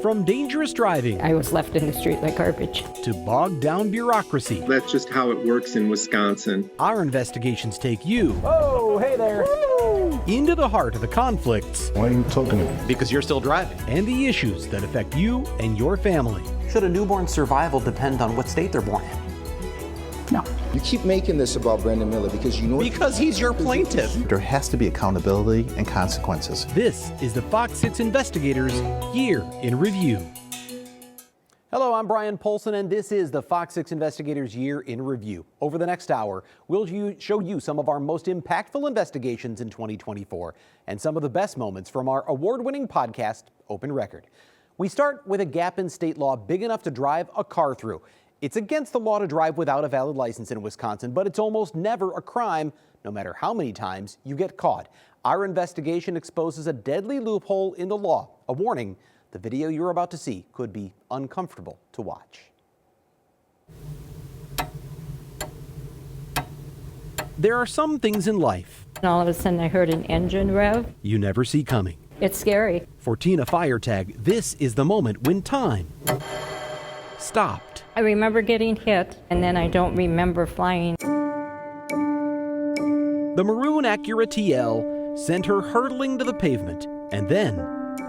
From dangerous driving I was left in the street like garbage. to bogged down bureaucracy, That's just how it works in Wisconsin. our investigations take you Oh, hey there. into the heart of the conflicts Why are you talking to me? Because you're still driving. and the issues that affect you and your family. Should a newborn's survival depend on what state they're born in? No. You keep making this about Brendan Miller because you know... Because he's your plaintiff. There has to be accountability and consequences. This is the FOX6 Investigators Year in Review. Hello, I'm Bryan Polcyn, and this is the FOX6 Investigators Year in Review. Over the next hour, we'll show you some of our most impactful investigations in 2024 and some of the best moments from our award-winning podcast, Open Record. We start with a gap in state law big enough to drive a car through. It's against the law to drive without a valid license in Wisconsin, but it's almost never a crime, no matter how many times you get caught. Our investigation exposes a deadly loophole in the law. A warning, the video you're about to see could be uncomfortable to watch. There are some things in life And all of a sudden I heard an engine rev. you never see coming. It's scary. For Tina Firetag, this is the moment when time stopped. I remember getting hit, and then I don't remember flying. The maroon Acura TL sent her hurtling to the pavement and then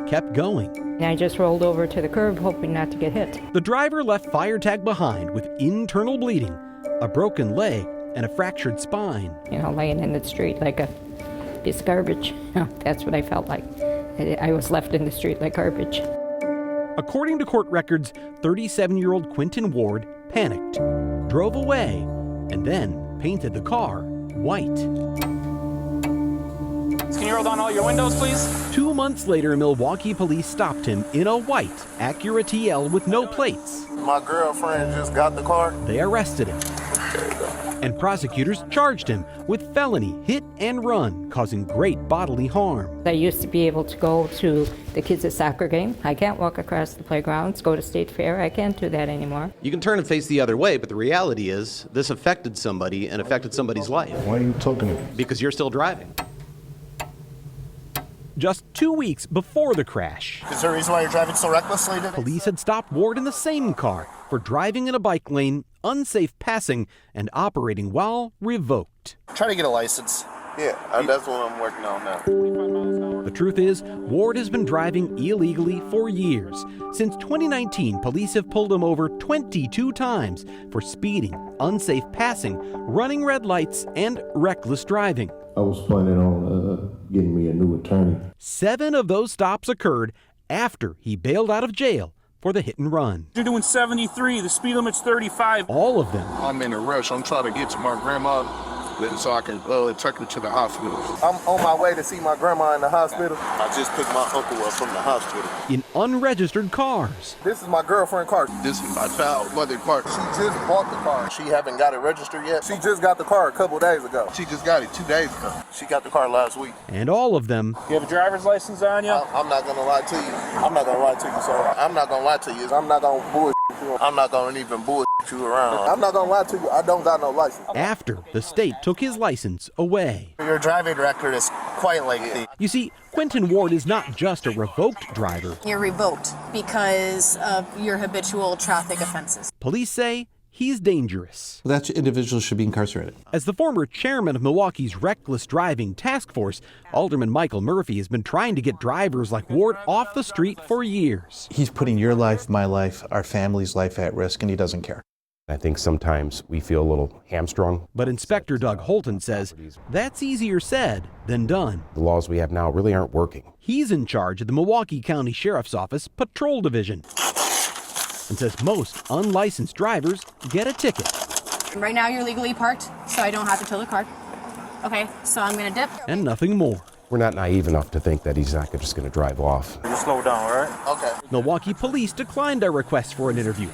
kept going. And I just rolled over to the curb, hoping not to get hit. The driver left Firetag behind with internal bleeding, a broken leg, and a fractured spine. You know, laying in the street like a piece of garbage. That's what I felt like. I was left in the street like garbage. According to court records, 37-year-old Quentin Ward panicked, drove away, and then painted the car white. Can you roll down all your windows, please? 2 months later, Milwaukee police stopped him in a white Acura TL with no plates. My girlfriend just got the car. They arrested him, and prosecutors charged him with felony hit and run, causing great bodily harm. I used to be able to go to the kids' soccer game. I can't walk across the playgrounds, go to State Fair. I can't do that anymore. You can turn and face the other way, but the reality is this affected somebody and affected somebody's life. Why are you talking to me? Because you're still driving. Just 2 weeks before the crash, Is there a reason why you're driving so recklessly today? police had stopped Ward in the same car for driving in a bike lane, unsafe passing, and operating while revoked. Try to get a license. Yeah, that's what I'm working on now. The truth is, Ward has been driving illegally for years. Since 2019, police have pulled him over 22 times for speeding, unsafe passing, running red lights, and reckless driving. I was planning on getting me a new attorney. 7 of those stops occurred after he bailed out of jail for the hit and run. You're doing 73. The speed limit's 35. All of them I'm in a rush. I'm trying to get to my grandma so I can take her to the hospital. I'm on my way to see my grandma in the hospital. I just picked my uncle up from the hospital. in unregistered cars. This is my girlfriend's car. This is my child mother car. She just bought the car. She haven't got it registered yet. She just got the car a couple days ago. She just got it 2 days ago. She got the car last week. And all of them You have a driver's license on you? I'm not gonna lie to you. I'm not gonna lie to you, sir. I'm not gonna lie to you. I'm not gonna bullshit you. I'm not gonna even bullshit you around. I'm not gonna lie to you. I don't got no license. after the state took his license away. Your driving record is quite lengthy. You see, Quentin Ward is not just a revoked driver. You're revoked because of your habitual traffic offenses. Police say he's dangerous. That individual should be incarcerated. As the former chairman of Milwaukee's Reckless Driving Task Force, Alderman Michael Murphy has been trying to get drivers like Ward off the street for years. He's putting your life, my life, our family's life at risk, and he doesn't care. I think sometimes we feel a little hamstrung. But Inspector Doug Holton says that's easier said than done. The laws we have now really aren't working. He's in charge of the Milwaukee County Sheriff's Office Patrol Division and says most unlicensed drivers get a ticket. Right now you're legally parked, so I don't have to tow the car. Okay, so I'm gonna dip. And nothing more. We're not naive enough to think that he's not just going to drive off. You slow down, all right? Okay. Milwaukee police declined our request for an interview.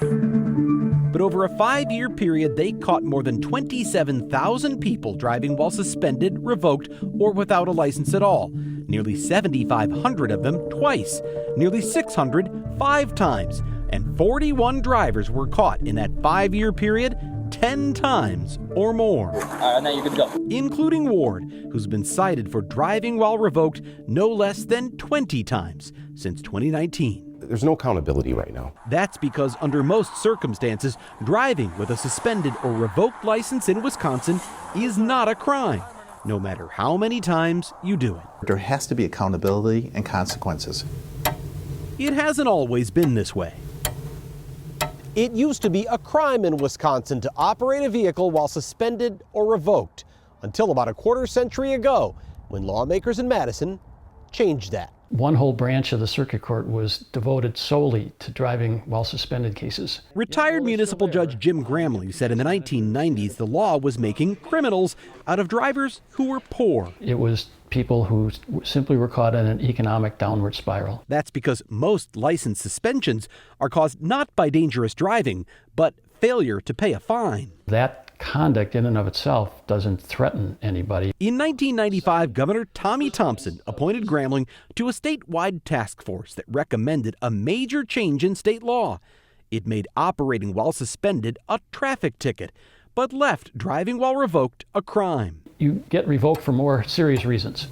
But over a 5-year period, they caught more than 27,000 people driving while suspended, revoked, or without a license at all. Nearly 7,500 of them twice, nearly 600 5 times, and 41 drivers were caught in that 5-year period 10 times or more. Now you're good to go. Including Ward, who's been cited for driving while revoked no less than 20 times since 2019. There's no accountability right now. That's because under most circumstances, driving with a suspended or revoked license in Wisconsin is not a crime, no matter how many times you do it. There has to be accountability and consequences. It hasn't always been this way. It used to be a crime in Wisconsin to operate a vehicle while suspended or revoked, until about a quarter century ago, when lawmakers in Madison changed that. One whole branch of the circuit court was devoted solely to driving while suspended cases. Retired municipal judge Jim Gramley said in the 1990s the law was making criminals out of drivers who were poor. It was people who simply were caught in an economic downward spiral. That's because most license suspensions are caused not by dangerous driving, but failure to pay a fine. That conduct in and of itself doesn't threaten anybody. In 1995, Governor Tommy Thompson appointed Gramling to a statewide task force that recommended a major change in state law. It made operating while suspended a traffic ticket, but left driving while revoked a crime. You get revoked for more serious reasons.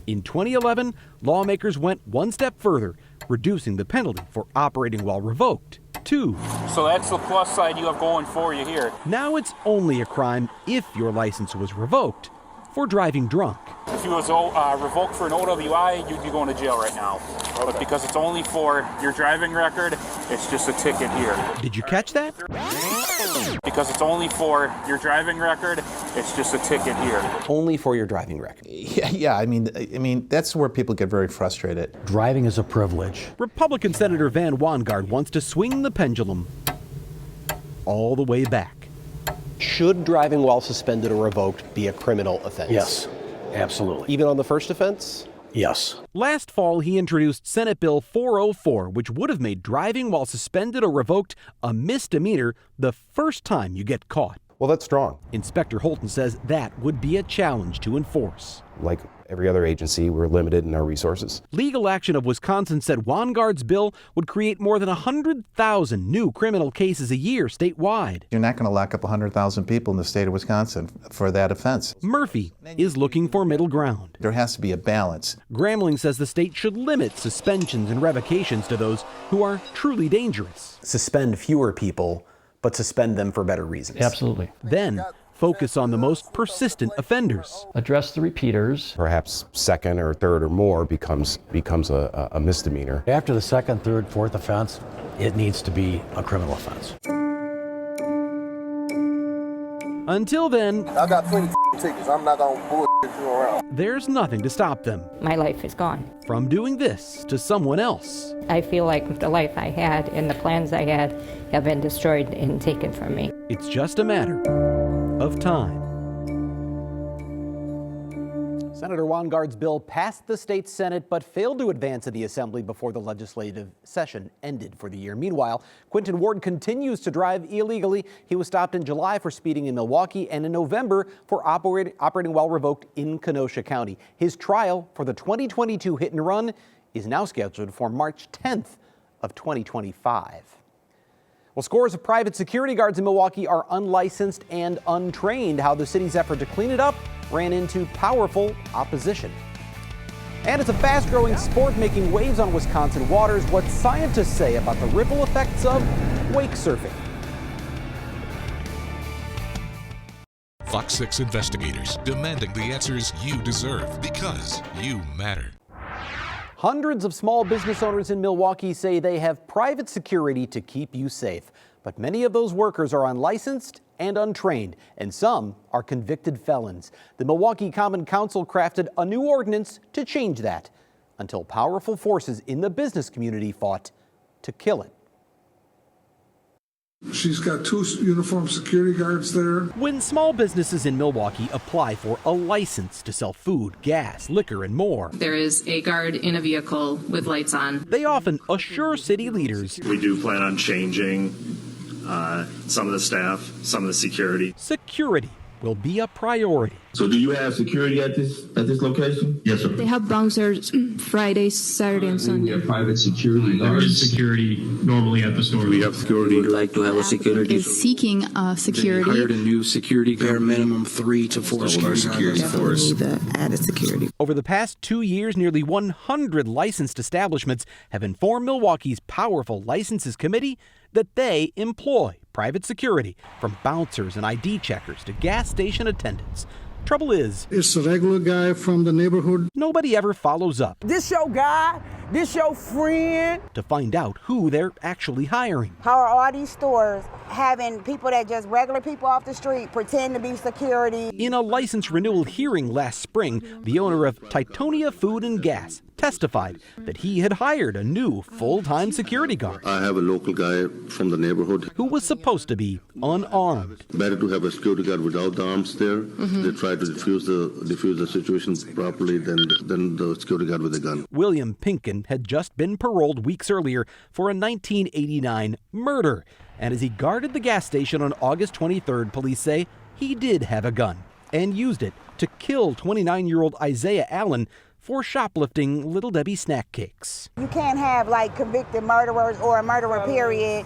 In 2011, lawmakers went one step further, reducing the penalty for operating while revoked. 2. So that's the plus side you have going for you here. Now it's only a crime if your license was revoked for driving drunk. If you was revoked for an OWI, you'd be going to jail right now. But because it's only for your driving record, it's just a ticket here. Did you catch that? Because it's only for your driving record, it's just a ticket here. Only for your driving record. Yeah. I mean, that's where people get very frustrated. Driving is a privilege. Republican Senator Van Wanggaard wants to swing the pendulum all the way back. Should driving while suspended or revoked be a criminal offense? Yes, absolutely. Even on the first offense? Yes. Last fall, he introduced Senate Bill 404, which would have made driving while suspended or revoked a misdemeanor the first time you get caught. Well, that's strong. Inspector Holton says that would be a challenge to enforce. Like every other agency, we're limited in our resources. Legal Action of Wisconsin said Wanggaard's bill would create more than 100,000 new criminal cases a year statewide. You're not going to lock up 100,000 people in the state of Wisconsin for that offense. Murphy is looking for middle ground. There has to be a balance. Gramling says the state should limit suspensions and revocations to those who are truly dangerous. Suspend fewer people, but suspend them for better reasons. Absolutely. Then focus on the most persistent offenders. Address the repeaters. Perhaps second or third or more becomes a misdemeanor. After the second, third, fourth offense, it needs to be a criminal offense. Until then, I got plenty of tickets. I'm not gonna bullshit you around. there's nothing to stop them My life is gone. from doing this to someone else. I feel like the life I had and the plans I had have been destroyed and taken from me. It's just a matter of time. Senator Wanggaard's bill passed the state Senate but failed to advance in the Assembly before the legislative session ended for the year. Meanwhile, Quinton Ward continues to drive illegally. He was stopped in July for speeding in Milwaukee and in November for operating while revoked in Kenosha County. His trial for the 2022 hit and run is now scheduled for March 10th of 2025. Well, scores of private security guards in Milwaukee are unlicensed and untrained. How the city's effort to clean it up ran into powerful opposition. And it's a fast-growing sport making waves on Wisconsin waters. What scientists say about the ripple effects of wake surfing. Fox 6 Investigators, demanding the answers you deserve because you matter. Hundreds of small business owners in Milwaukee say they have private security to keep you safe. But many of those workers are unlicensed and untrained, and some are convicted felons. The Milwaukee Common Council crafted a new ordinance to change that, until powerful forces in the business community fought to kill it. She's got 2 uniformed security guards there. When small businesses in Milwaukee apply for a license to sell food, gas, liquor, and more, there is a guard in a vehicle with lights on. They often assure city leaders we do plan on changing some of the staff, some of the security. Security will be a priority. So do you have security at this location? Yes, sir. They have bouncers Friday, Saturday, and Sunday. We have private security. There is security normally at the store. We have security. We would like to have a security. Is seeking security. They hired a new security bare minimum 3 to 4 security force. Added security. Over the past 2 years, nearly 100 licensed establishments have informed Milwaukee's powerful licenses committee that they employ private security, from bouncers and ID checkers to gas station attendants. Trouble is, It's a regular guy from the neighborhood. nobody ever follows up This your guy? This your friend? to find out who they're actually hiring. How are all these stores having people that just regular people off the street pretend to be security? In a license renewal hearing last spring, the owner of Titonia Food and Gas testified that he had hired a new full-time security guard I have a local guy from the neighborhood. who was supposed to be unarmed. Better to have a security guard without the arms there. They try to defuse the situation properly than the security guard with a gun. William Pinkin had just been paroled weeks earlier for a 1989 murder. And as he guarded the gas station on August 23rd, police say he did have a gun and used it to kill 29-year-old Isaiah Allen for shoplifting Little Debbie snack cakes. You can't have like convicted murderers or a murderer period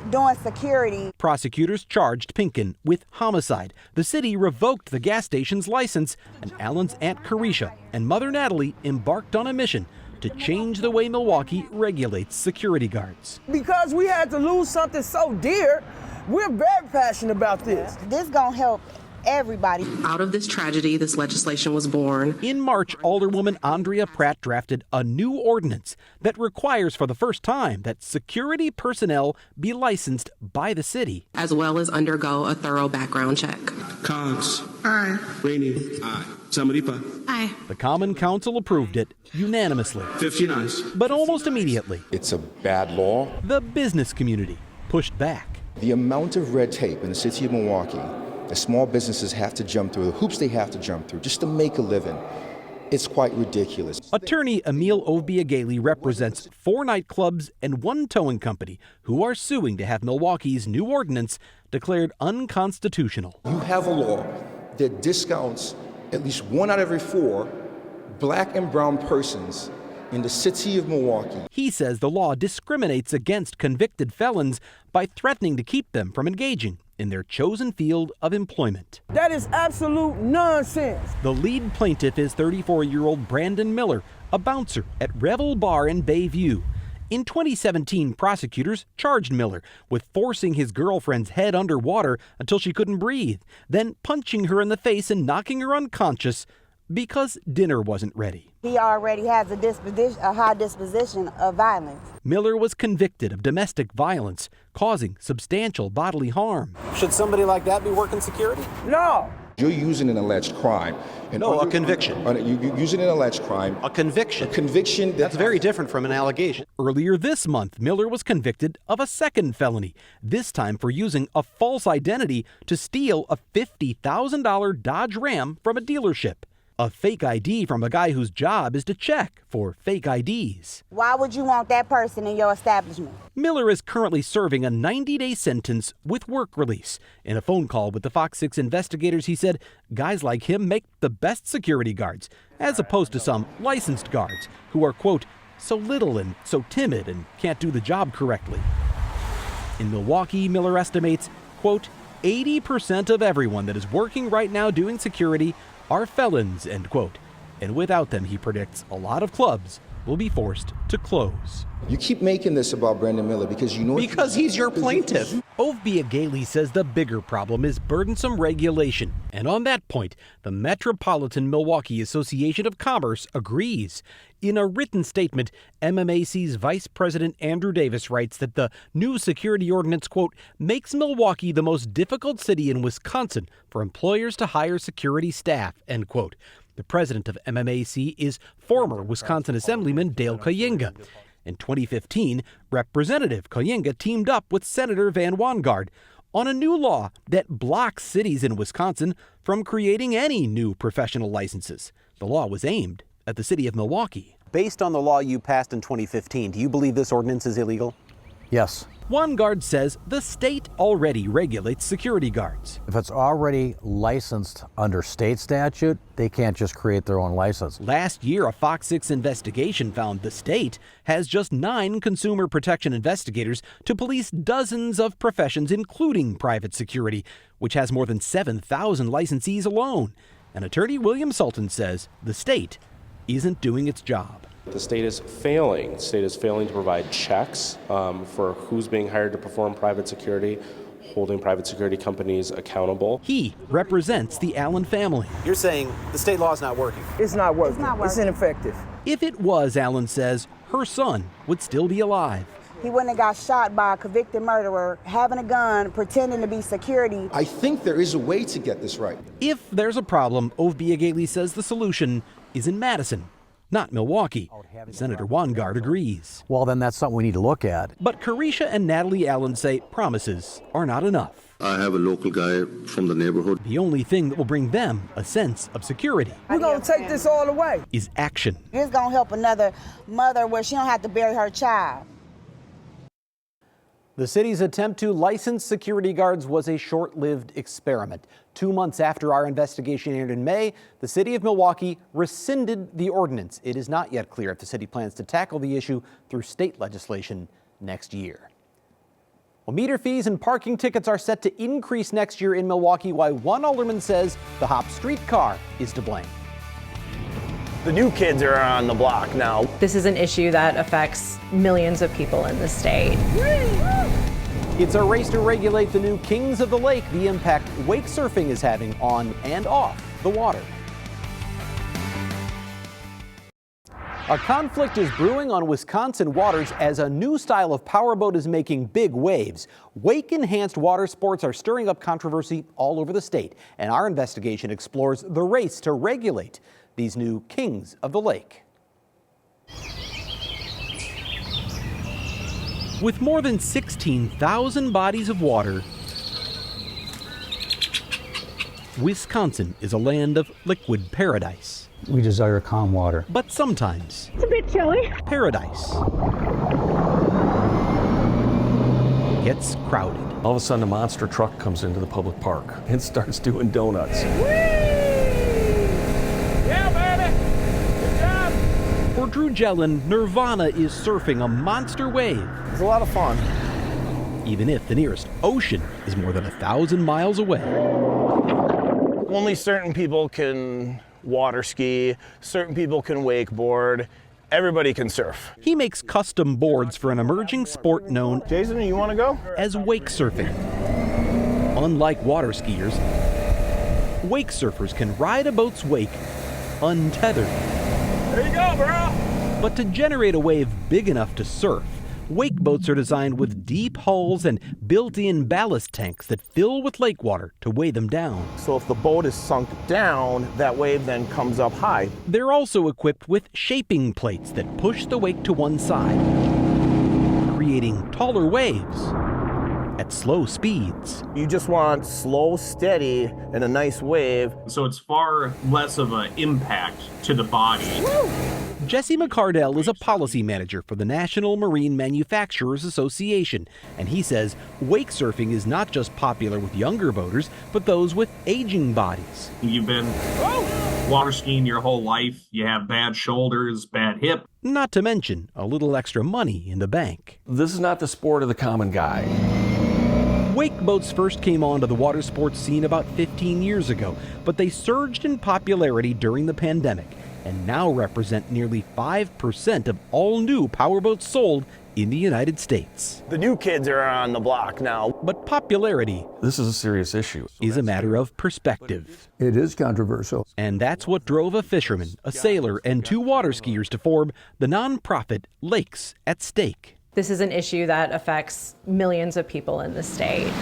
doing security. Prosecutors charged Pinkin with homicide. The city revoked the gas station's license, and Allen's Aunt Carisha and Mother Natalie embarked on a mission to change the way Milwaukee regulates security guards. Because we had to lose something so dear, we're very passionate about this. This gonna help everybody. Out of this tragedy, this legislation was born. In March, Alderwoman Andrea Pratt drafted a new ordinance that requires for the first time that security personnel be licensed by the city, As well as undergo a thorough background check. Cogs. Aye. Rainey. Aye. Samaripa. Aye. The Common Council approved it unanimously. 15 ayes. But almost immediately, It's a bad law. the business community pushed back. The amount of red tape in the city of Milwaukee that small businesses have to jump through, the hoops they have to jump through just to make a living, it's quite ridiculous. Attorney Emil Ovbiageli represents 4 nightclubs and 1 towing company who are suing to have Milwaukee's new ordinance declared unconstitutional. You have a law that discounts at least 1 out of every 4 black and brown persons in the city of Milwaukee. He says the law discriminates against convicted felons by threatening to keep them from engaging in their chosen field of employment. That is absolute nonsense. The lead plaintiff is 34-year-old Brandon Miller, a bouncer at Revel Bar in Bayview. In 2017, prosecutors charged Miller with forcing his girlfriend's head underwater until she couldn't breathe, then punching her in the face and knocking her unconscious because dinner wasn't ready. He already has a high disposition of violence. Miller was convicted of domestic violence, causing substantial bodily harm. Should somebody like that be working security? No. You're using an alleged crime. No, a conviction. You're using an alleged crime. A conviction. A conviction That's very different from an allegation. Earlier this month, Miller was convicted of a second felony, this time for using a false identity to steal a $50,000 Dodge Ram from a dealership. A fake ID from a guy whose job is to check for fake IDs. Why would you want that person in your establishment? Miller is currently serving a 90-day sentence with work release. In a phone call with the FOX6 investigators, he said guys like him make the best security guards, as opposed to some licensed guards who are, quote, so little and so timid and can't do the job correctly. In Milwaukee, Miller estimates, quote, 80% of everyone that is working right now doing security are felons, end quote. And without them, he predicts, a lot of clubs will be forced to close. You keep making this about Brandon Miller because you know... Because he's your plaintiff. Ovbiageli says the bigger problem is burdensome regulation. And on that point, the Metropolitan Milwaukee Association of Commerce agrees. In a written statement, MMAC's Vice President Andrew Davis writes that the new security ordinance, quote, makes Milwaukee the most difficult city in Wisconsin for employers to hire security staff, end quote. The president of MMAC is former Wisconsin Assemblyman Dale Kayinga. In 2015, Representative Kayinga teamed up with Senator Van Wanggaard on a new law that blocks cities in Wisconsin from creating any new professional licenses. The law was aimed at the city of Milwaukee. Based on the law you passed in 2015, do you believe this ordinance is illegal? Yes. OneGuard says the state already regulates security guards. If it's already licensed under state statute, they can't just create their own license. Last year, a FOX6 investigation found the state has just 9 consumer protection investigators to police dozens of professions, including private security, which has more than 7,000 licensees alone. And attorney William Sultan says the state isn't doing its job. The state is failing. The state is failing to provide checks for who's being hired to perform private security, holding private security companies accountable. He represents the Allen family. You're saying the state law is not working? It's not working. It's ineffective. If it was, Allen says, her son would still be alive. He wouldn't have got shot by a convicted murderer, having a gun, pretending to be security. I think there is a way to get this right. If there's a problem, Ovbiageli says the solution is in Madison, not Milwaukee. Senator OneGuard agrees. Well, then that's something we need to look at. But Carisha and Natalie Allen say promises are not enough. I have a local guy from the neighborhood. The only thing that will bring them a sense of security We're going to take this all away. is action. It's going to help another mother where she don't have to bury her child. The city's attempt to license security guards was a short-lived experiment. 2 months after our investigation aired in May, the city of Milwaukee rescinded the ordinance. It is not yet clear if the city plans to tackle the issue through state legislation next year. Well, meter fees and parking tickets are set to increase next year in Milwaukee, while one alderman says the Hop streetcar is to blame. The new kids are on the block now. This is an issue that affects millions of people in the state. It's a race to regulate the new kings of the lake, the impact wake surfing is having on and off the water. A conflict is brewing on Wisconsin waters as a new style of powerboat is making big waves. Wake-enhanced water sports are stirring up controversy all over the state, and our investigation explores the race to regulate these new kings of the lake. With more than 16,000 bodies of water, Wisconsin is a land of liquid paradise. We desire calm water. But sometimes, It's a bit chilly. paradise gets crowded. All of a sudden, a monster truck comes into the public park and starts doing donuts. For Drew Jellin, Nirvana is surfing a monster wave. It's a lot of fun. Even if the nearest ocean is more than 1,000 miles away. Only certain people can water ski, certain people can wakeboard, everybody can surf. He makes custom boards for an emerging sport known Jason, you want to go? as wake surfing. Unlike water skiers, wake surfers can ride a boat's wake untethered. There you go, bro. But to generate a wave big enough to surf, wake boats are designed with deep hulls and built-in ballast tanks that fill with lake water to weigh them down. So if the boat is sunk down, that wave then comes up high. They're also equipped with shaping plates that push the wake to one side, creating taller waves at slow speeds. You just want slow, steady, and a nice wave. So it's far less of an impact to the body. Jesse McCardell is a policy manager for the National Marine Manufacturers Association, and he says wake surfing is not just popular with younger boaters, but those with aging bodies. You've been water skiing your whole life, you have bad shoulders, bad hip. Not to mention a little extra money in the bank. This is not the sport of the common guy. Wake boats first came onto the water sports scene about 15 years ago, but they surged in popularity during the pandemic and now represent nearly 5% of all new powerboats sold in the United States. The new kids are on the block now. But popularity This is a serious issue. is a matter of perspective. It is controversial. And that's what drove a fisherman, a sailor, and 2 water skiers to form the nonprofit Lakes at Stake. This is an issue that affects millions of people in the state.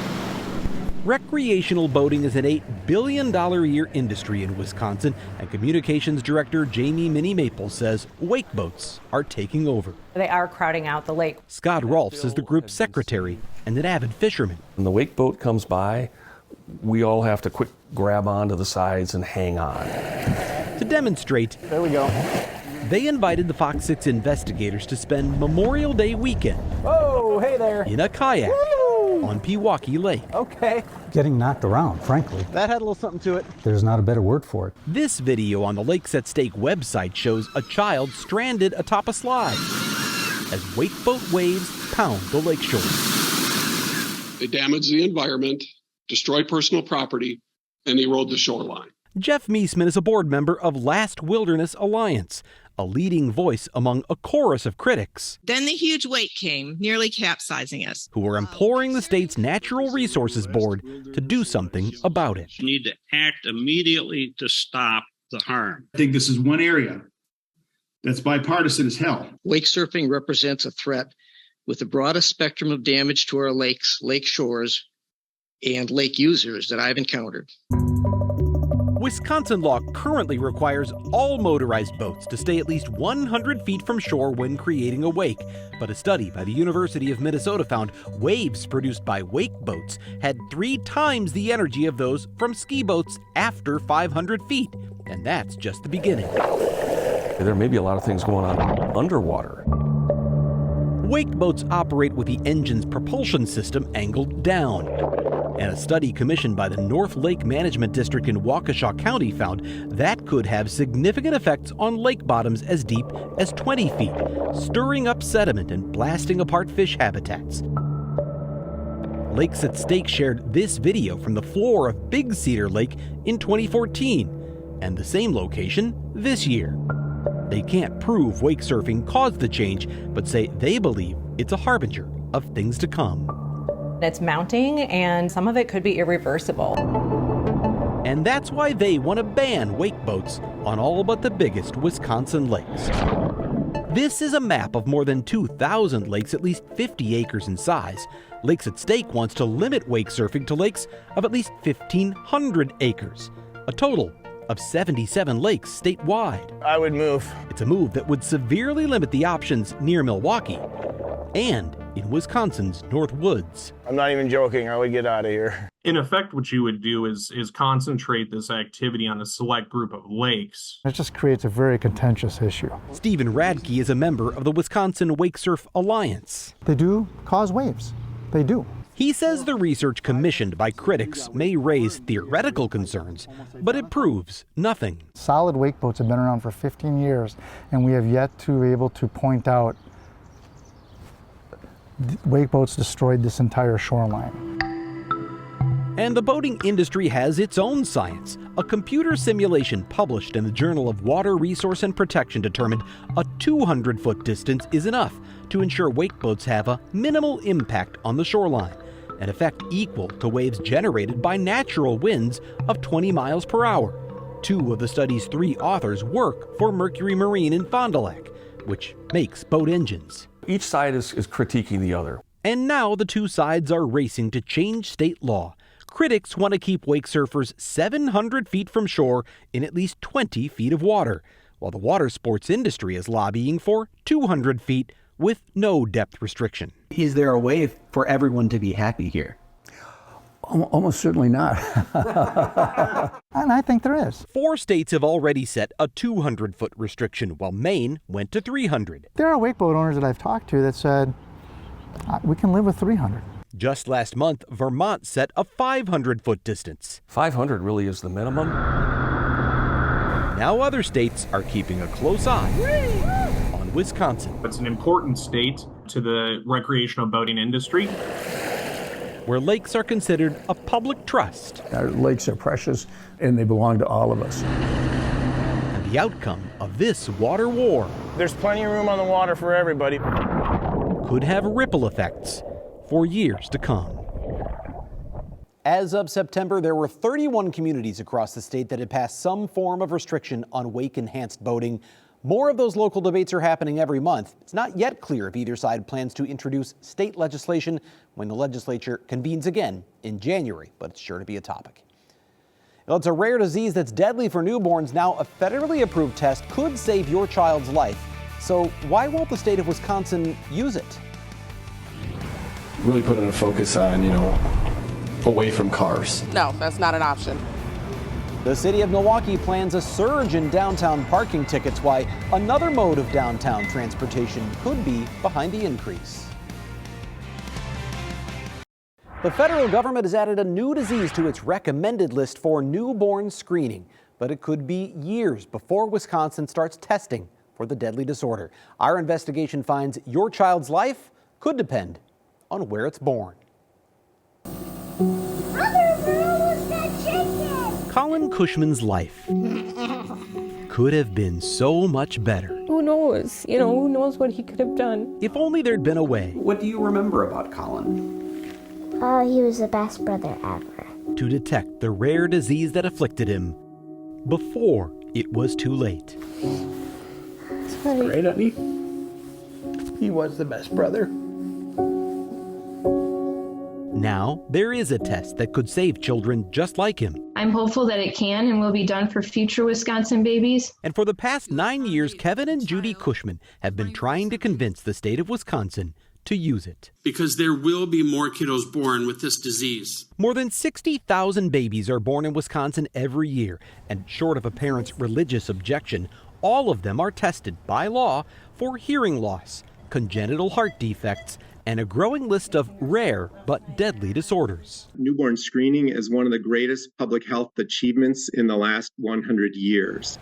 Recreational boating is an $8 billion a year industry in Wisconsin, and communications director Jamie Minnie Maple says wake boats are taking over. They are crowding out the lake. Scott Rolfs is the group's secretary and an avid fisherman. When the wake boat comes by, we all have to quick grab onto the sides and hang on. To demonstrate, there we go. They invited the FOX6 investigators to spend Memorial Day weekend Whoa! Whoa, hey there. In a kayak on Pewaukee Lake. Okay. Getting knocked around, frankly. That had a little something to it. There's not a better word for it. This video on the Lakes at Stake website shows a child stranded atop a slide as wakeboat waves pound the lakeshore. They damage the environment, destroy personal property, and erode the shoreline. Jeff Meisman is a board member of Last Wilderness Alliance, a leading voice among a chorus of critics. Then the huge wake came, nearly capsizing us. Who are imploring the state's Natural Resources Board to do something about it. You need to act immediately to stop the harm. I think this is one area that's bipartisan as hell. Wake surfing represents a threat with the broadest spectrum of damage to our lakes, lake shores, and lake users that I've encountered. Wisconsin law currently requires all motorized boats to stay at least 100 feet from shore when creating a wake. But a study by the University of Minnesota found waves produced by wake boats had 3 times the energy of those from ski boats after 500 feet. And that's just the beginning. There may be a lot of things going on underwater. Wake boats operate with the engine's propulsion system angled down. And a study commissioned by the North Lake Management District in Waukesha County found that could have significant effects on lake bottoms as deep as 20 feet, stirring up sediment and blasting apart fish habitats. Lakes at Stake shared this video from the floor of Big Cedar Lake in 2014, and the same location this year. They can't prove wake surfing caused the change, but say they believe it's a harbinger of things to come. It's mounting, and some of it could be irreversible. And that's why they want to ban wake boats on all but the biggest Wisconsin lakes. This is a map of more than 2,000 lakes, at least 50 acres in size. Lakes at Stake wants to limit wake surfing to lakes of at least 1,500 acres, a total of 77 lakes statewide. I would move. It's a move that would severely limit the options near Milwaukee and in Wisconsin's North Woods. I'm not even joking. I would get out of here. In effect, what you would do is concentrate this activity on a select group of lakes. It just creates a very contentious issue. Stephen Radke is a member of the Wisconsin Wake Surf Alliance. They do cause waves. They do. He says the research commissioned by critics may raise theoretical concerns, but it proves nothing. Solid wake boats have been around for 15 years, and we have yet to be able to point out wake boats destroyed this entire shoreline. And the boating industry has its own science. A computer simulation published in the Journal of Water Resource and Protection determined a 200-foot distance is enough to ensure wake boats have a minimal impact on the shoreline, an effect equal to waves generated by natural winds of 20 miles per hour. 2 of the study's 3 authors work for Mercury Marine in Fond du Lac, which makes boat engines. Each side is critiquing the other. And now the 2 sides are racing to change state law. Critics want to keep wake surfers 700 feet from shore in at least 20 feet of water, while the water sports industry is lobbying for 200 feet with no depth restriction. Is there a way for everyone to be happy here? Almost certainly not. And I think there is. 4 states have already set a 200-foot restriction, while Maine went to 300. There are wakeboat owners that I've talked to that said, we can live with 300. Just last month, Vermont set a 500-foot distance. 500 really is the minimum. Now other states are keeping a close eye on Wisconsin. It's an important state to the recreational boating industry, where lakes are considered a public trust. Our lakes are precious, and they belong to all of us. And the outcome of this water war, There's plenty of room on the water for everybody, could have ripple effects for years to come. As of September, there were 31 communities across the state that had passed some form of restriction on wake-enhanced boating. More of those local debates are happening every month. It's not yet clear if either side plans to introduce state legislation when the legislature convenes again in January, but it's sure to be a topic. Well, it's a rare disease that's deadly for newborns. Now, a federally approved test could save your child's life. So why won't the state of Wisconsin use it? Really putting a focus on, away from cars. No, that's not an option. The city of Milwaukee plans a surge in downtown parking tickets, why another mode of downtown transportation could be behind the increase. The federal government has added a new disease to its recommended list for newborn screening, but it could be years before Wisconsin starts testing for the deadly disorder. Our investigation finds your child's life could depend on where it's born. Colin Cushman's life could have been so much better. Who knows? Who knows what he could have done? If only there'd been a way. What do you remember about Colin? He was the best brother ever. To detect the rare disease that afflicted him before it was too late. Great, honey. He was the best brother. Now, there is a test that could save children just like him. I'm hopeful that it can and will be done for future Wisconsin babies. And for the past 9 years, Kevin and Judy Cushman have been trying to convince the state of Wisconsin to use it. Because there will be more kiddos born with this disease. More than 60,000 babies are born in Wisconsin every year, and short of a parent's religious objection, all of them are tested by law for hearing loss, congenital heart defects, and a growing list of rare but deadly disorders. Newborn screening is one of the greatest public health achievements in the last 100 years.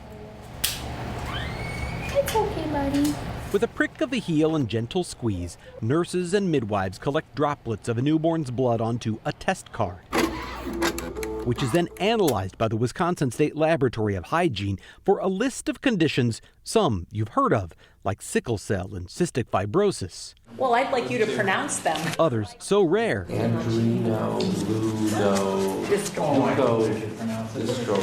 It's okay, buddy. With a prick of the heel and gentle squeeze, nurses and midwives collect droplets of a newborn's blood onto a test card, which is then analyzed by the Wisconsin State Laboratory of Hygiene for a list of conditions some you've heard of, like sickle cell and cystic fibrosis. Well, I'd like you to pronounce them. Others so rare. Andrino, Ludo, Distro.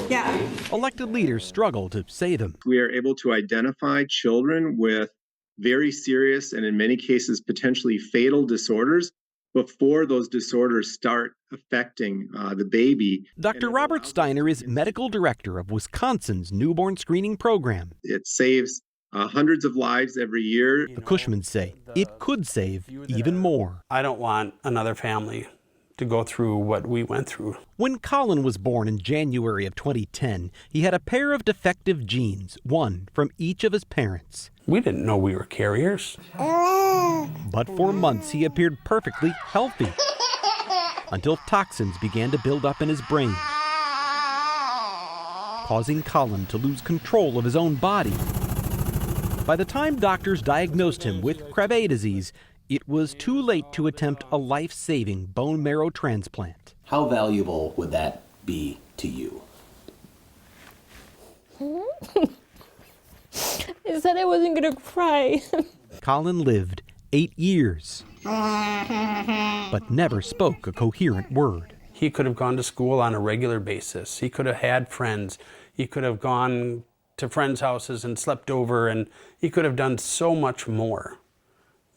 Yeah. Elected leaders struggle to say them. We are able to identify children with very serious and in many cases potentially fatal disorders before those disorders start affecting the baby. Dr. Robert Steiner is medical director of Wisconsin's newborn screening program. It saves hundreds of lives every year. The Cushmans say it could save even more. I don't want another family to go through what we went through. When Colin was born in January of 2010, he had a pair of defective genes, one from each of his parents. We didn't know we were carriers. But for months he appeared perfectly healthy until toxins began to build up in his brain, causing Colin to lose control of his own body. By the time doctors diagnosed him with Krabbe disease, it was too late to attempt a life-saving bone marrow transplant. How valuable would that be to you? I said I wasn't going to cry. Colin lived 8 years, but never spoke a coherent word. He could have gone to school on a regular basis. He could have had friends. He could have gone to friends' houses and slept over, and he could have done so much more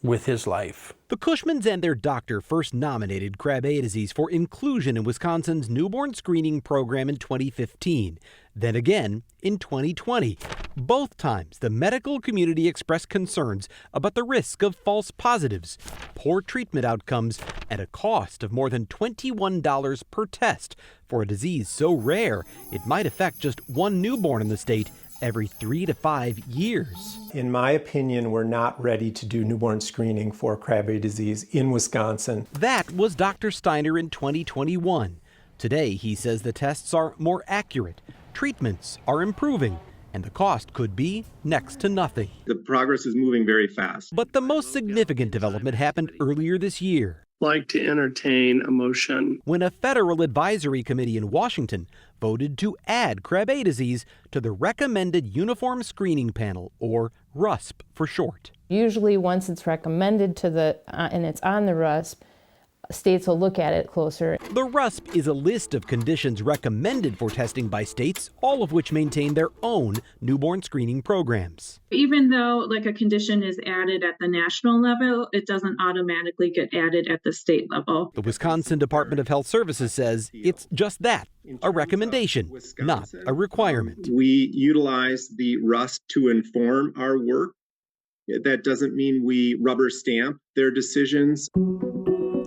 with his life. The Cushmans and their doctor first nominated Krabbe disease for inclusion in Wisconsin's newborn screening program in 2015, then again in 2020. Both times, the medical community expressed concerns about the risk of false positives, poor treatment outcomes, and a cost of more than $21 per test for a disease so rare it might affect just one newborn in the state every 3 to 5 years. In my opinion, we're not ready to do newborn screening for Krabbe disease in Wisconsin. That was Dr. Steiner in 2021. Today, he says the tests are more accurate, treatments are improving, and the cost could be next to nothing. The progress is moving very fast. But the most significant development happened earlier this year. Like to entertain a motion. When a federal advisory committee in Washington voted to add Krabbe disease to the recommended uniform screening panel, or RUSP for short. Usually once it's recommended to and it's on the RUSP, states will look at it closer. The RUSP is a list of conditions recommended for testing by states, all of which maintain their own newborn screening programs. Even though like a condition is added at the national level, it doesn't automatically get added at the state level. The Wisconsin Department of Health Services says it's just that, a recommendation, not a requirement. We utilize the RUSP to inform our work. That doesn't mean we rubber stamp their decisions.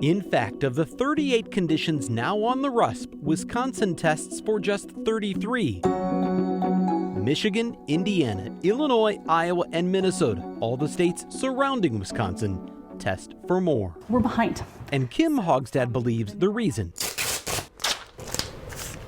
In fact, of the 38 conditions now on the RUSP, Wisconsin tests for just 33. Michigan, Indiana, Illinois, Iowa, and Minnesota, all the states surrounding Wisconsin, test for more. We're behind. And Kim Hogstad believes the reason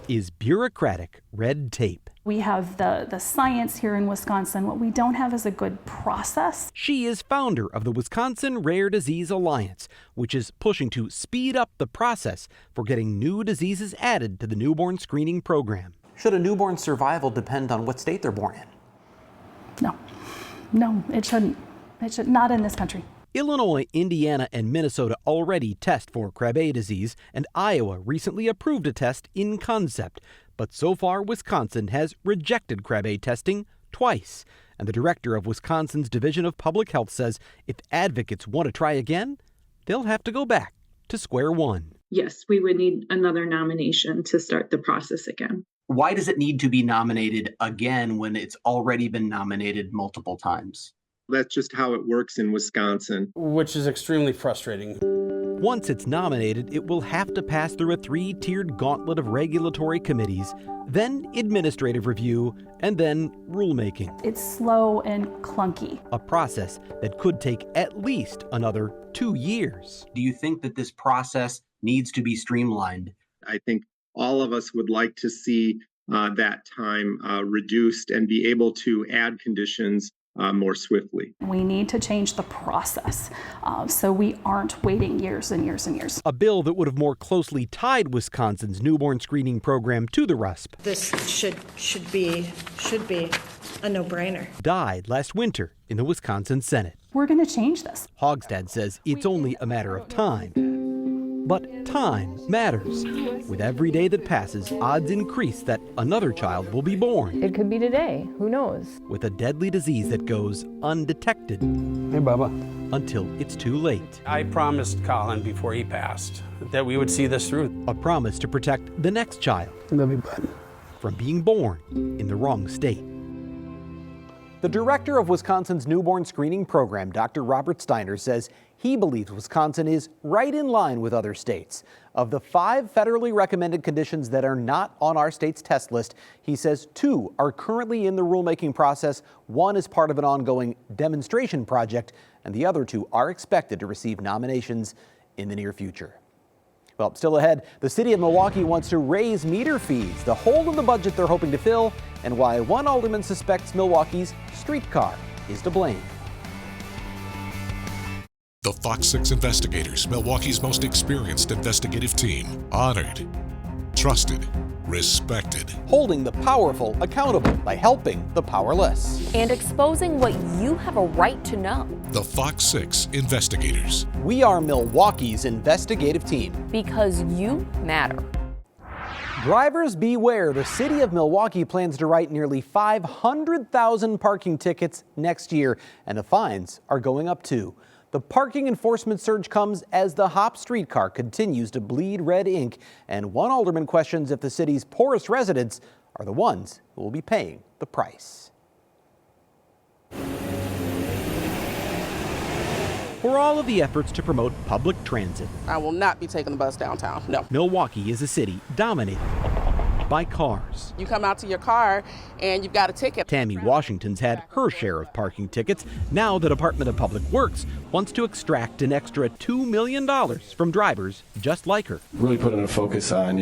is bureaucratic red tape. We have the science here in Wisconsin. What we don't have is a good process. She is founder of the Wisconsin Rare Disease Alliance, which is pushing to speed up the process for getting new diseases added to the newborn screening program. Should a newborn's survival depend on what state they're born in? No, it shouldn't. It should not in this country. Illinois, Indiana, and Minnesota already test for Krabbe disease, and Iowa recently approved a test in concept. But so far, Wisconsin has rejected Krabbe testing twice. And the director of Wisconsin's Division of Public Health says if advocates want to try again, they'll have to go back to square one. Yes, we would need another nomination to start the process again. Why does it need to be nominated again when it's already been nominated multiple times? That's just how it works in Wisconsin. Which is extremely frustrating. Once it's nominated, it will have to pass through a 3-tiered gauntlet of regulatory committees, then administrative review, and then rulemaking. It's slow and clunky. A process that could take at least another 2 years. Do you think that this process needs to be streamlined? I think all of us would like to see that time reduced and be able to add conditions more swiftly. We need to change the process so we aren't waiting years and years and years. A bill that would have more closely tied Wisconsin's newborn screening program to the RUSP. This should be a no-brainer. Died last winter in the Wisconsin Senate. We're going to change this. Hogstad says it's only a matter of time. But time matters. With every day that passes, odds increase that another child will be born. It could be today. Who knows? With a deadly disease that goes undetected. Hey, Bubba. Until it's too late. I promised Colin before he passed that we would see this through. A promise to protect the next child. Love you, bud. From being born in the wrong state. The director of Wisconsin's newborn screening program, Dr. Robert Steiner, says he believes Wisconsin is right in line with other states. Of the 5 federally recommended conditions that are not on our state's test list, he says 2 are currently in the rulemaking process. 1 is part of an ongoing demonstration project, and the other 2 are expected to receive nominations in the near future. Well, still ahead, the city of Milwaukee wants to raise meter fees, the hole in the budget they're hoping to fill, and why one alderman suspects Milwaukee's streetcar is to blame. The Fox 6 Investigators, Milwaukee's most experienced investigative team. Honored, trusted, respected. Holding the powerful accountable by helping the powerless. And exposing what you have a right to know. The Fox 6 Investigators. We are Milwaukee's investigative team. Because you matter. Drivers beware. The city of Milwaukee plans to write nearly 500,000 parking tickets next year, and the fines are going up too. The parking enforcement surge comes as the Hop streetcar continues to bleed red ink, and one alderman questions if the city's poorest residents are the ones who will be paying the price. For all of the efforts to promote public transit, I will not be taking the bus downtown, no. Milwaukee is a city dominated by cars. You come out to your car and you've got a ticket. Tammy Washington's had her share of parking tickets. Now the Department of Public Works wants to extract an extra $2 million from drivers just like her. Really putting a focus on,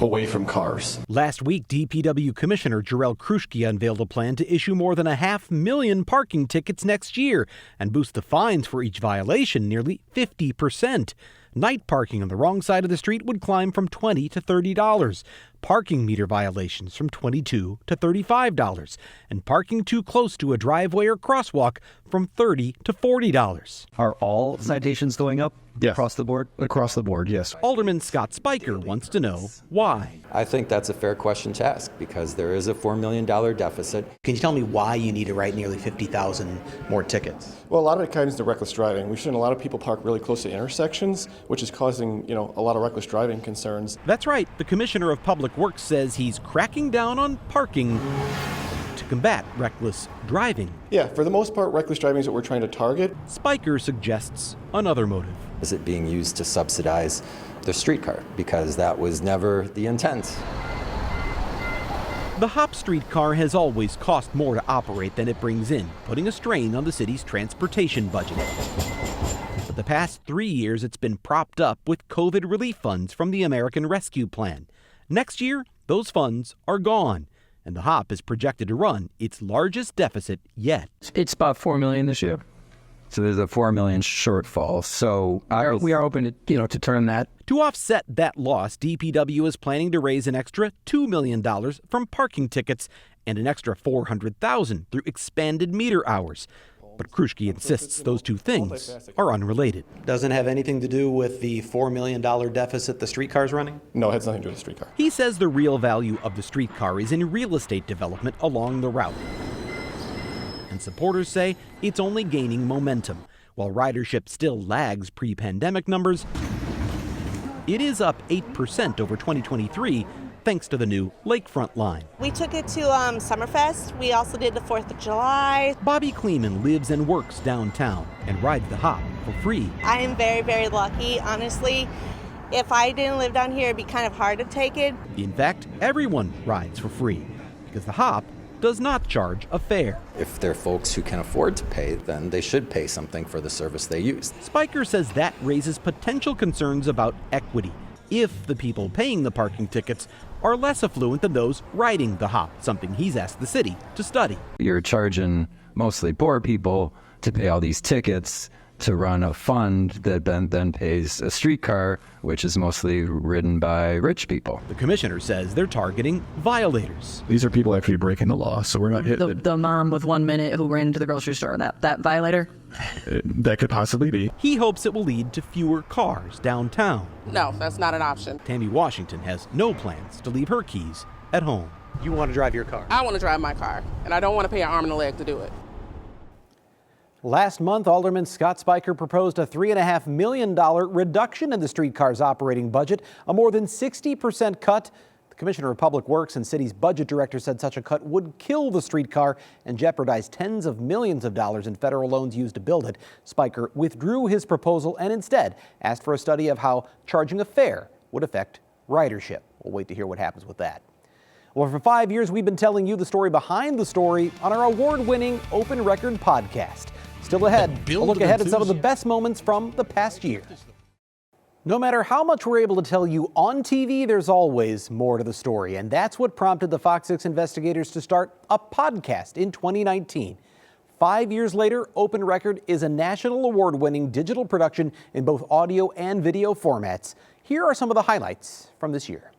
away from cars. Last week, DPW Commissioner Jarrell Kruschke unveiled a plan to issue more than 500,000 parking tickets next year and boost the fines for each violation nearly 50%. Night parking on the wrong side of the street would climb from $20 to $30. Parking meter violations from $22 to $35. And parking too close to a driveway or crosswalk from $30 to $40. Are all citations going up? Yes. Across the board? Across the board, yes. Alderman Scott Spiker wants to know why. I think that's a fair question to ask because there is a $4 million deficit. Can you tell me why you need to write nearly 50,000 more tickets? Well, a lot of it comes to reckless driving. We've seen a lot of people park really close to intersections, which is causing, a lot of reckless driving concerns. That's right. The Commissioner of Public Works says he's cracking down on parking to combat reckless driving. Yeah, for the most part, reckless driving is what we're trying to target. Spiker suggests another motive. Is it being used to subsidize the streetcar? Because that was never the intent. The Hop streetcar has always cost more to operate than it brings in, putting a strain on the city's transportation budget. the past 3 years, it's been propped up with COVID relief funds from the American Rescue Plan. Next year, those funds are gone, and the HOP is projected to run its largest deficit yet. It's about $4 million this year. So there's a $4 million shortfall. So we are open to turn that. To offset that loss, DPW is planning to raise an extra $2 million from parking tickets and an extra $400,000 through expanded meter hours. But Kruschke insists those two things are unrelated. Doesn't have anything to do with the $4 million deficit the streetcar's running? No, it has nothing to do with the streetcar. He says the real value of the streetcar is in real estate development along the route. And supporters say it's only gaining momentum. While ridership still lags pre-pandemic numbers, it is up 8% over 2023, thanks to the new lakefront line. We took it to Summerfest. We also did the 4th of July. Bobby Kleeman lives and works downtown and rides the HOP for free. I am very, very lucky, honestly. If I didn't live down here, it'd be kind of hard to take it. In fact, everyone rides for free because the HOP does not charge a fare. If they're folks who can afford to pay, then they should pay something for the service they use. Spiker says that raises potential concerns about equity if the people paying the parking tickets are less affluent than those riding the HOP, something he's asked the city to study. you're charging mostly poor people to pay all these tickets to run a fund that then pays a streetcar, which is mostly ridden by rich people. The commissioner says they're targeting violators. These are people actually breaking the law, so we're not hitting The mom with 1 minute who ran into the grocery store, that violator? That could possibly be. He hopes it will lead to fewer cars downtown. No, that's not an option. Tammy Washington has no plans to leave her keys at home. You want to drive your car? I want to drive my car, and I don't want to pay an arm and a leg to do it. Last month, Alderman Scott Spiker proposed a $3.5 million reduction in the streetcar's operating budget, a more than 60% cut. The Commissioner of Public Works and City's budget director said such a cut would kill the streetcar and jeopardize tens of millions of dollars in federal loans used to build it. Spiker withdrew his proposal and instead asked for a study of how charging a fare would affect ridership. We'll wait to hear what happens with that. Well, for 5 years, we've been telling you the story behind the story on our award-winning Open Record podcast. Still ahead, a look ahead at some of the best moments from the past year. No matter how much we're able to tell you on TV, there's always more to the story. And that's what prompted the Fox 6 investigators to start a podcast in 2019. 5 years later, Open Record is a national award-winning digital production in both audio and video formats. Here are some of the highlights from this year.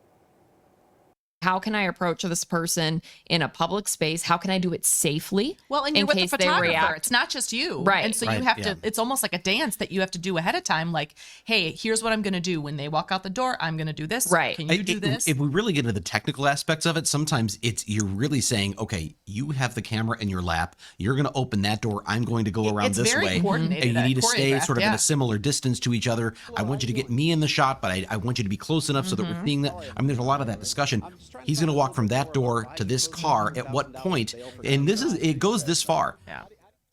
How can I approach this person in a public space? How can I do it safely? Well, and you're with the photographer. It's not just you. Right. And so you have to, it's almost like a dance that you have to do ahead of time. Like, hey, here's what I'm going to do. When they walk out the door, I'm going to do this. Right. Can you do this? If we really get into the technical aspects of it, sometimes you're really saying, okay, you have the camera in your lap. You're going to open that door. I'm going to go around this way. And you need to stay sort of in a similar distance to each other. I want you to get me in the shot, but I want you to be close enough so that we're seeing that. I mean, there's a lot of that discussion. He's going to walk from that door to this car at what point? And it goes this far. Yeah.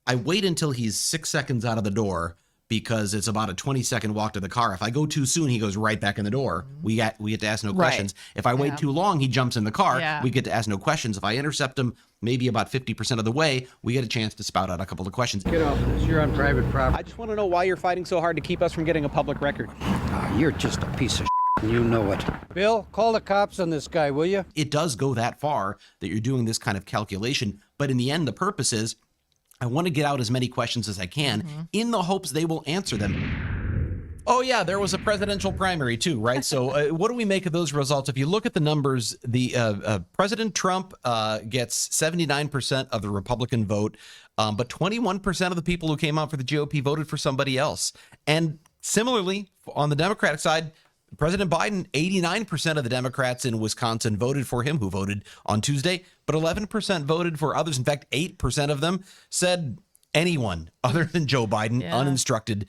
I wait until he's 6 seconds out of the door because it's about a 20-second walk to the car. If I go too soon, he goes right back in the door. We get to ask no questions. If I wait too long, he jumps in the car. Yeah. We get to ask no questions. If I intercept him maybe about 50% of the way, we get a chance to spout out a couple of questions. Get off this. You're on private property. I just want to know why you're fighting so hard to keep us from getting a public record. You're just a piece of you know it. Bill, call the cops on this guy, will you? It does go that far that you're doing this kind of calculation. But in the end, the purpose is I want to get out as many questions as I can in the hopes they will answer them. Oh, yeah, there was a presidential primary, too, right? So what do we make of those results? If you look at the numbers, the President Trump gets 79% of the Republican vote, but 21% of the people who came out for the GOP voted for somebody else. And similarly, on the Democratic side, President Biden, 89% of the Democrats in Wisconsin voted for him, who voted on Tuesday, but 11% voted for others. In fact, 8% of them said anyone other than Joe Biden, uninstructed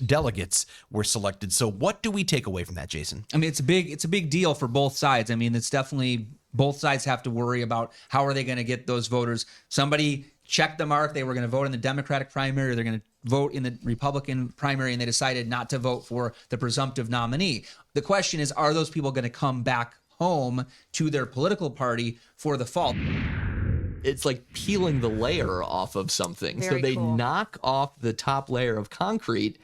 delegates were selected. So what do we take away from that, Jason? I mean, it's a big deal for both sides. I mean, it's definitely both sides have to worry about how are they going to get those voters. Somebody checked the mark. They were going to vote in the Democratic primary, or they're going to vote in the Republican primary, and they decided not to vote for the presumptive nominee. The question is, are those people going to come back home to their political party for the fall? It's like peeling the layer off of something. Very so they cool. knock off the top layer of concrete,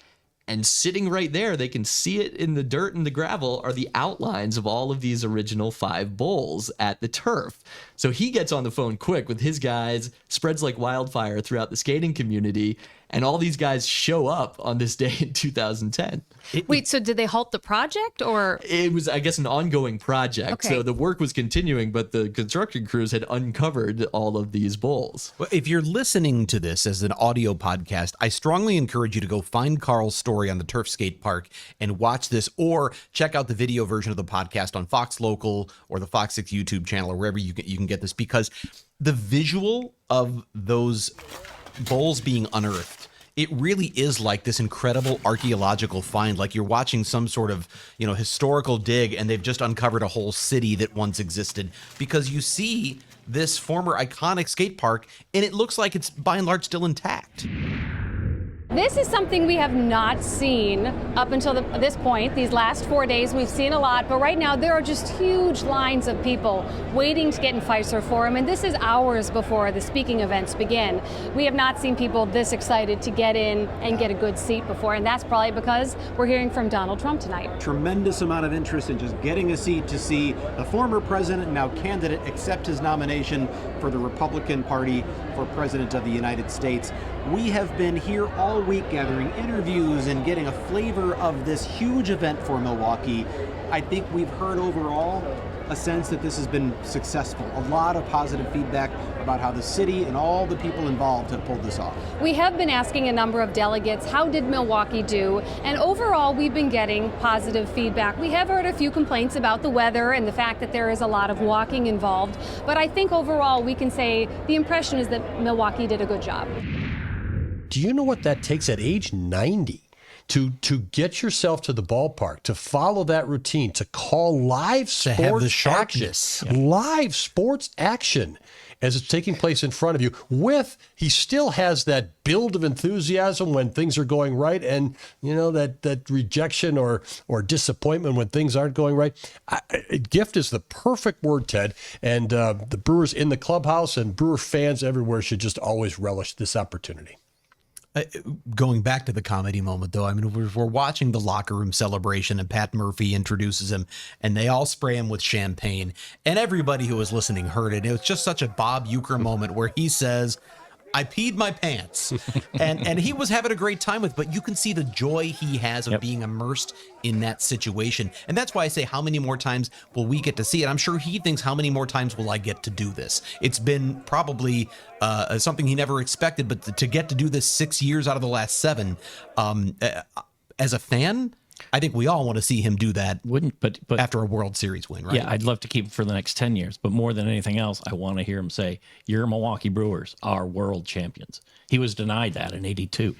And sitting right there, they can see it in the dirt and the gravel, are the outlines of all of these original 5 bowls at the turf. So he gets on the phone quick with his guys, spreads like wildfire throughout the skating community, and all these guys show up on this day in 2010. Wait, so did they halt the project, or? It was, I guess, an ongoing project. Okay. So the work was continuing, but the construction crews had uncovered all of these bowls. Well, if you're listening to this as an audio podcast, I strongly encourage you to go find Carl's story on the turf skate park and watch this, or check out the video version of the podcast on Fox Local or the Fox 6 YouTube channel, or wherever you can get this, because the visual of those bowls being unearthed, it really is like this incredible archaeological find, like you're watching some sort of, historical dig, and they've just uncovered a whole city that once existed, because you see this former iconic skate park and it looks like it's by and large still intact. This is something we have not seen up until this point. These last 4 days, we've seen a lot, but right now there are just huge lines of people waiting to get in Fiserv Forum, and this is hours before the speaking events begin. We have not seen people this excited to get in and get a good seat before, and that's probably because we're hearing from Donald Trump tonight. Tremendous amount of interest in just getting a seat to see the former president and now candidate accept his nomination for the Republican Party for President of the United States. We have been here all week gathering interviews and getting a flavor of this huge event for Milwaukee. I think we've heard overall a sense that this has been successful. A lot of positive feedback about how the city and all the people involved have pulled this off. We have been asking a number of delegates, how did Milwaukee do? And overall, we've been getting positive feedback. We have heard a few complaints about the weather and the fact that there is a lot of walking involved. But I think overall, we can say the impression is that Milwaukee did a good job. Do you know what that takes at age 90? To get yourself to the ballpark, to follow that routine, to call live sports have the sharpness. action, live sports action as it's taking place in front of you. He still has that build of enthusiasm when things are going right, and that rejection or disappointment when things aren't going right. Gift is the perfect word, Ted, and the Brewers in the clubhouse and Brewer fans everywhere should just always relish this opportunity. Going back to the comedy moment, though, I mean, we're watching the locker room celebration, and Pat Murphy introduces him, and they all spray him with champagne, and everybody who was listening heard it. It was just such a Bob Uecker moment where he says, "I peed my pants," and he was having a great time with it, but you can see the joy he has of being immersed in that situation. And that's why I say, how many more times will we get to see it? I'm sure he thinks, how many more times will I get to do this? It's been probably something he never expected, but to get to do this 6 years out of the last 7, as a fan, I think we all want to see him do that. But after a World Series win, right? Yeah, I'd love to keep him for the next 10 years. But more than anything else, I want to hear him say, "Your Milwaukee Brewers are world champions." He was denied that in '82.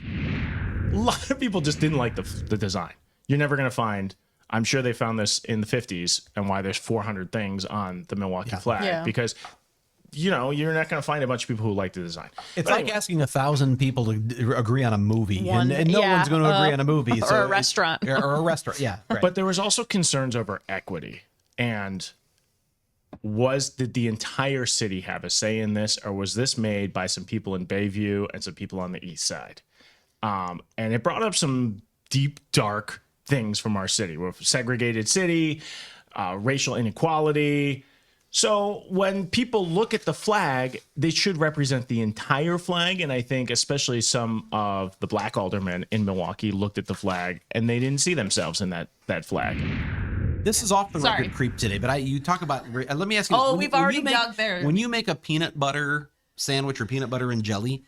A lot of people just didn't like the design. You're never going to find, I'm sure they found this in the 50s, and why there's 400 things on the Milwaukee flag. Because you're not going to find a bunch of people who like the design. It's like asking 1,000 people to agree on a movie, and no one's going to agree on a movie. Or a restaurant. Or a restaurant, yeah. Right. But there was also concerns over equity. And did the entire city have a say in this, or was this made by some people in Bayview and some people on the east side? And it brought up some deep, dark things from our city. We're a segregated city, racial inequality. So when people look at the flag, they should represent the entire flag. And I think especially some of the black aldermen in Milwaukee looked at the flag and they didn't see themselves in that flag. This is off the record creep today, but you talk about, let me ask you. Oh, we've already dug there. When you make a peanut butter sandwich or peanut butter and jelly,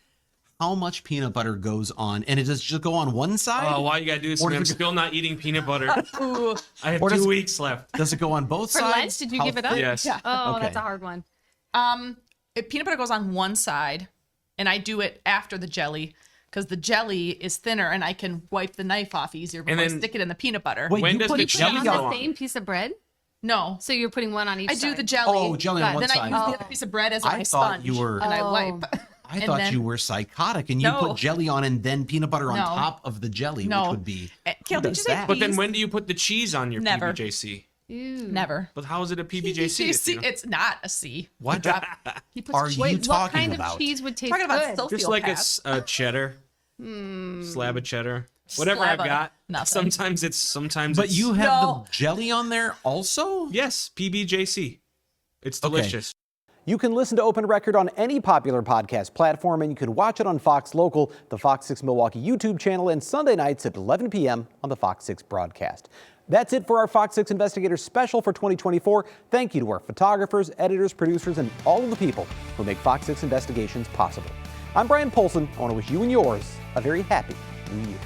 how much peanut butter goes on? And it does just go on one side? Oh, why you gotta do this? I'm still not eating peanut butter. I have 2 weeks left. Does it go on both For sides? lunch, did you give it up? Yes. Yeah. Oh, Okay. that's a hard one. If peanut butter goes on one side, and I do it after the jelly, because the jelly is thinner and I can wipe the knife off easier before I stick it in the peanut butter. Wait, when does the jelly go on the same piece of bread? No. So you're putting one on each side? I do the jelly. Oh, jelly on one then side. I use the other piece of bread as my sponge. And I wipe. I thought you were psychotic and you No. put jelly on and then peanut butter on No. top of the jelly, No. which would be. Kale, did you say But then when do you put the cheese on your Never. PBJC? Never. But how is it a PBJC? It's not a C. What He puts are cheese- you What talking kind about? of cheese would taste Talking about good? Just like sociopath. a cheddar. Slab of cheddar. Whatever I've Slab of got. nothing. Sometimes But it's, you have No. the jelly on there also? yes, PBJC. It's Okay. delicious. You can listen to Open Record on any popular podcast platform, and you can watch it on Fox Local, the Fox 6 Milwaukee YouTube channel, and Sunday nights at 11 p.m. on the Fox 6 broadcast. That's it for our Fox 6 Investigators special for 2024. Thank you to our photographers, editors, producers, and all of the people who make Fox 6 Investigations possible. I'm Bryan Polcyn. I want to wish you and yours a very happy New Year.